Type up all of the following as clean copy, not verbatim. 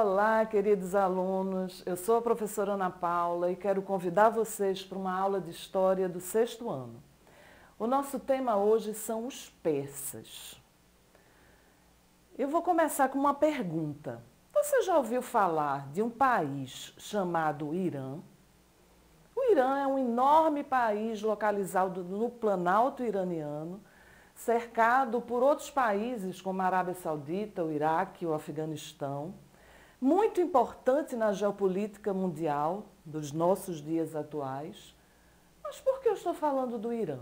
Olá, queridos alunos. Eu sou a professora Ana Paula e quero convidar vocês para uma aula de História do 6º ano. O nosso tema hoje são os persas. Eu vou começar com uma pergunta. Você já ouviu falar de um país chamado Irã? O Irã é um enorme país localizado no Planalto iraniano, cercado por outros países como a Arábia Saudita, o Iraque, o Afeganistão. Muito importante na geopolítica mundial dos nossos dias atuais. Mas por que eu estou falando do Irã?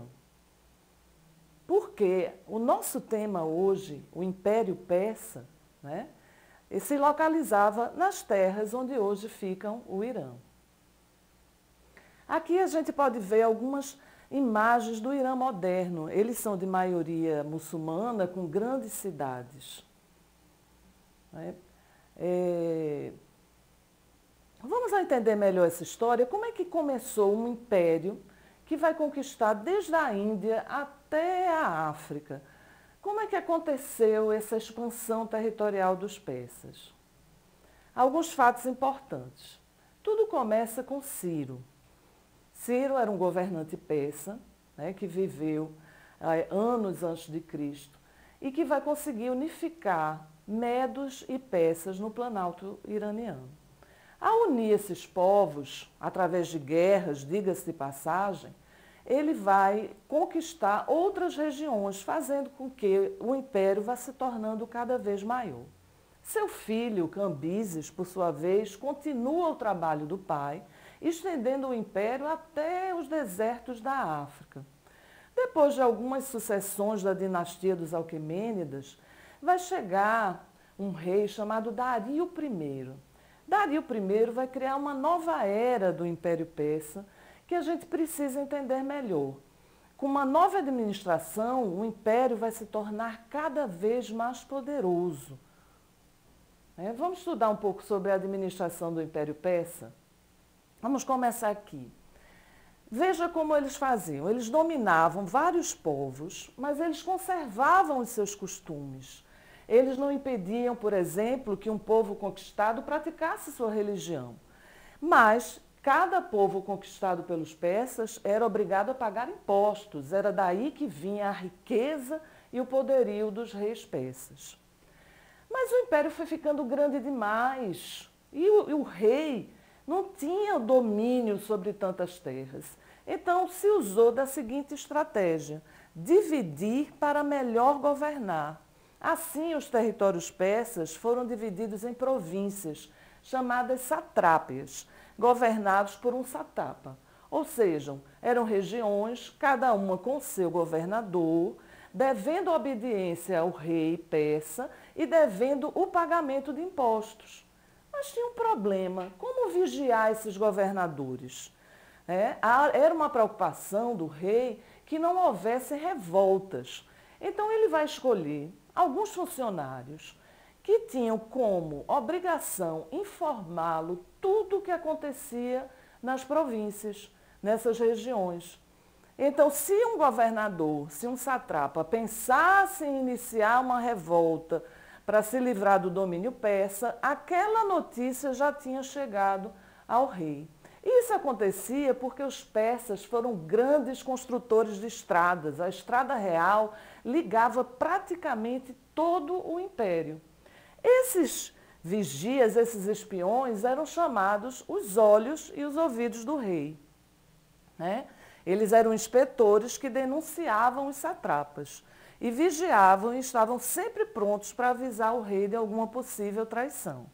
Porque o nosso tema hoje, o Império Persa, se localizava nas terras onde hoje ficam o Irã. Aqui a gente pode ver algumas imagens do Irã moderno. Eles são de maioria muçulmana, com grandes cidades. Vamos entender melhor essa história. Como é que começou um império que vai conquistar desde a Índia até a África? Como é que aconteceu essa expansão territorial dos persas? Alguns fatos importantes. Tudo começa com Ciro. Ciro era um governante persa, que viveu anos antes de Cristo e que vai conseguir unificar medos e persas no Planalto iraniano. Ao unir esses povos, através de guerras, diga-se de passagem, ele vai conquistar outras regiões, fazendo com que o império vá se tornando cada vez maior. Seu filho, Cambises, por sua vez, continua o trabalho do pai, estendendo o império até os desertos da África. Depois de algumas sucessões da dinastia dos Aquemênidas, vai chegar um rei chamado Dario I. Dario I vai criar uma nova era do Império Persa que a gente precisa entender melhor. Com uma nova administração, o império vai se tornar cada vez mais poderoso. Vamos estudar um pouco sobre a administração do Império Persa? Vamos começar aqui. Veja como eles faziam. Eles dominavam vários povos, mas eles conservavam os seus costumes. Eles não impediam, por exemplo, que um povo conquistado praticasse sua religião. Mas cada povo conquistado pelos persas era obrigado a pagar impostos. Era daí que vinha a riqueza e o poderio dos reis persas. Mas o império foi ficando grande demais e o rei não tinha domínio sobre tantas terras. Então se usou da seguinte estratégia: dividir para melhor governar. Assim, os territórios persas foram divididos em províncias, chamadas satrápias, governados por um sátrapa. Ou seja, eram regiões, cada uma com seu governador, devendo obediência ao rei persa e devendo o pagamento de impostos. Mas tinha um problema: como vigiar esses governadores? Era uma preocupação do rei que não houvesse revoltas. Então ele vai escolher alguns funcionários que tinham como obrigação informá-lo tudo o que acontecia nas províncias, nessas regiões. Então, se um governador, se um sátrapa pensasse em iniciar uma revolta para se livrar do domínio persa, aquela notícia já tinha chegado ao rei. Isso acontecia porque os persas foram grandes construtores de estradas. A estrada real ligava praticamente todo o império. Esses vigias, esses espiões, eram chamados os olhos e os ouvidos do rei. Eles eram inspetores que denunciavam os satrapas e vigiavam e estavam sempre prontos para avisar o rei de alguma possível traição.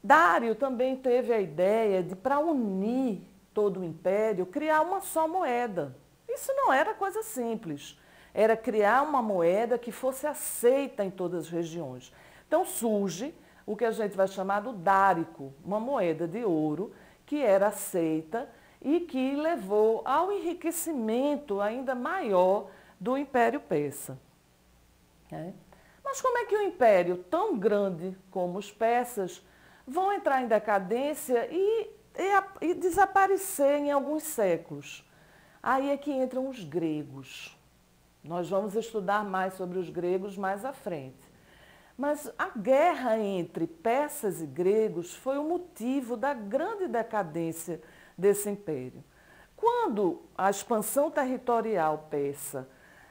Dário também teve a ideia de, para unir todo o império, criar uma só moeda. Isso não era coisa simples. Era criar uma moeda que fosse aceita em todas as regiões. Então surge o que a gente vai chamar do dárico, uma moeda de ouro que era aceita e que levou ao enriquecimento ainda maior do Império Persa. Mas como é que um império tão grande como os persas vão entrar em decadência e desaparecer em alguns séculos? Aí é que entram os gregos. Nós vamos estudar mais sobre os gregos mais à frente. Mas a guerra entre persas e gregos foi o motivo da grande decadência desse império. Quando a expansão territorial persa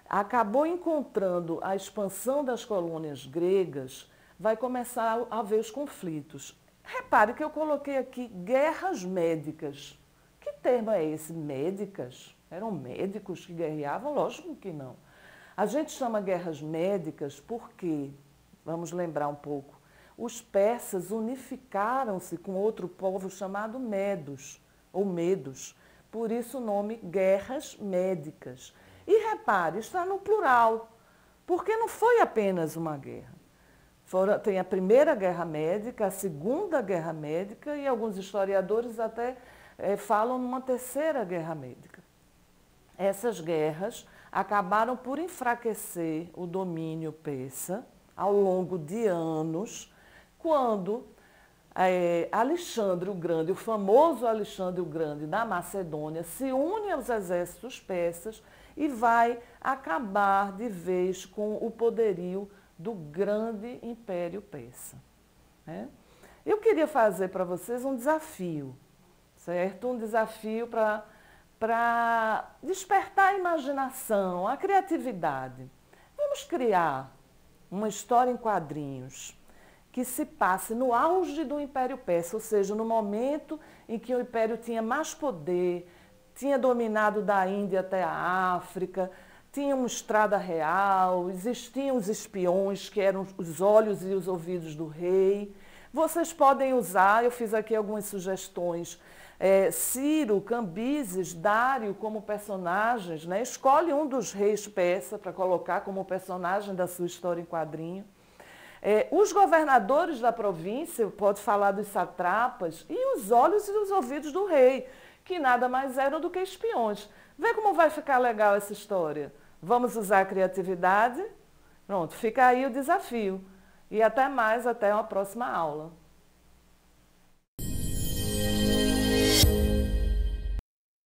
acabou encontrando a expansão das colônias gregas, vai começar a haver os conflitos. Repare que eu coloquei aqui guerras médicas. Que termo é esse? Médicas? Eram médicos que guerreavam? Lógico que não. A gente chama guerras médicas porque, vamos lembrar um pouco, os persas unificaram-se com outro povo chamado Medos, ou Medos. Por isso o nome guerras médicas. E repare, está no plural, porque não foi apenas uma guerra. Tem a Primeira Guerra Médica, a Segunda Guerra Médica e alguns historiadores até falam numa Terceira Guerra Médica. Essas guerras acabaram por enfraquecer o domínio persa ao longo de anos, quando Alexandre o Grande, o famoso Alexandre o Grande da Macedônia, se une aos exércitos persas e vai acabar de vez com o poderio do grande império persa. Eu queria fazer para vocês um desafio, certo? Um desafio para despertar a imaginação, a criatividade. Vamos criar uma história em quadrinhos que se passe no auge do Império Persa, ou seja, no momento em que o Império tinha mais poder, tinha dominado da Índia até a África, tinha uma estrada real, existiam os espiões, que eram os olhos e os ouvidos do rei. Vocês podem usar, eu fiz aqui algumas sugestões, Ciro, Cambises, Dário como personagens, né? Escolhe um dos reis persa para colocar como personagem da sua história em quadrinho. Os governadores da província, pode falar dos satrapas, e os olhos e os ouvidos do rei, que nada mais eram do que espiões. Vê como vai ficar legal essa história. Vamos usar a criatividade? Pronto, fica aí o desafio. E até mais, até uma próxima aula.